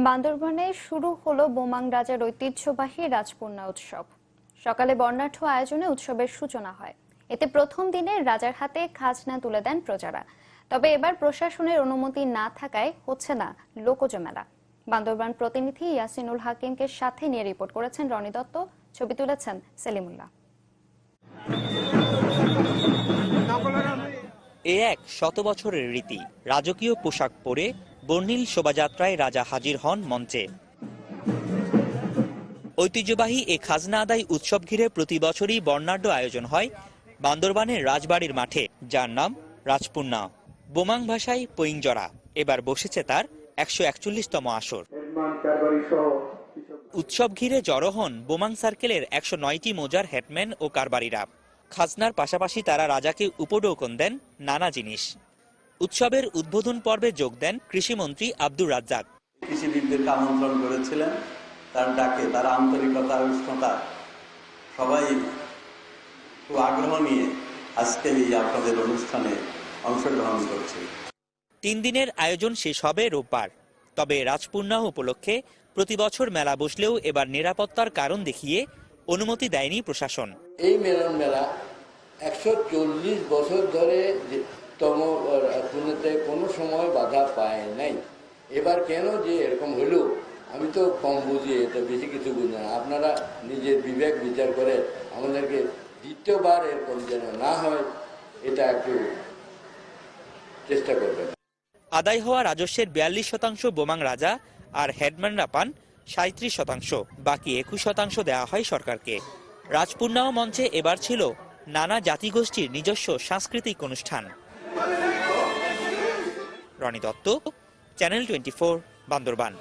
বান্দরবানে শুরু হলো বোমাং রাজার ঐতিহ্যবাহী রাজপূর্ণা উৎসব। সকালে বর্ণাঢ্য আয়োজনে উৎসবের সূচনা হয়। এতে প্রথম দিনে রাজার হাতে খাজনা তুলে দেন প্রজারা। তবে এবার প্রশাসনের অনুমতি না থাকায় হচ্ছে না লোকজ মেলা। বান্দরবান প্রতিনিধি ইয়াসিনুল হাকিমকে সাথে নিয়ে রিপোর্ট করেছেন রনি দত্ত, ছবি তুলেছেন সেলিমুল্লাহ। এ এক শত বছরের রীতি। রাজকীয় পোশাক পরে বর্ণিল শোভাযাত্রায় রাজা হাজির হন মঞ্চে। ঐতিহ্যবাহী এ খাজনা আদায় উৎসব ঘিরে প্রতি বছরই বর্ণাঢ্য আয়োজন হয় বান্দরবানের রাজবাড়ির মাঠে, যার নাম রাজপূর্ণা, বোমাং ভাষায় পইংজরা। এবার বসেছে তার 141তম আসর। উৎসব ঘিরে জড়ো হন বোমাং সার্কেলের 109টি মৌজার হেডম্যান ও কারবারিরা। খাজনার পাশাপাশি তারা রাজাকে উপঢৌকন দেন নানা জিনিস। উৎসবের উদ্বোধন পর্বে যোগ দেন কৃষিমন্ত্রী আব্দুর রাজ্জাক। কৃষিবিদদেরকে আমন্ত্রণ করেছিলেন, তার ডাকে, তার আন্তরিকতা, উষ্ণতা, সবাই খুব আগ্রহ নিয়ে আজকে এই আপনাদের অনুষ্ঠানে অংশগ্রহণ করছে। 3 দিনের আয়োজন শেষ হবে রোববার। তবে রাজপূর্ণা উপলক্ষে প্রতি বছর মেলা বসলেও এবার নিরাপত্তার কারণ দেখিয়ে অনুমতি দেয়নি প্রশাসন। এই মিলন মেলা 140 বছর ধরে কোনো সময় বাধা পায় নাই। এবার কেন যে এরকম হলো আমি তো কম বুঝি, এটা বেশি কিছু বুঝি না। আপনারা নিজের বিবেক বিচার করে আমাদেরকে দ্বিতীয়বার এরকম যেন না হয় এটা একটু চেষ্টা করবেন। আদায় হওয়া রাজস্বের 42% বোমাং রাজা আর হেডম্যানরা পান 37%, বাকি 21% দেওয়া হয় সরকারকে। রাজপূর্ণাও মঞ্চে এবার ছিল নানা জাতিগোষ্ঠীর নিজস্ব সাংস্কৃতিক অনুষ্ঠান। রনি দত্ত, চ্যানেল 24, বান্দরবান।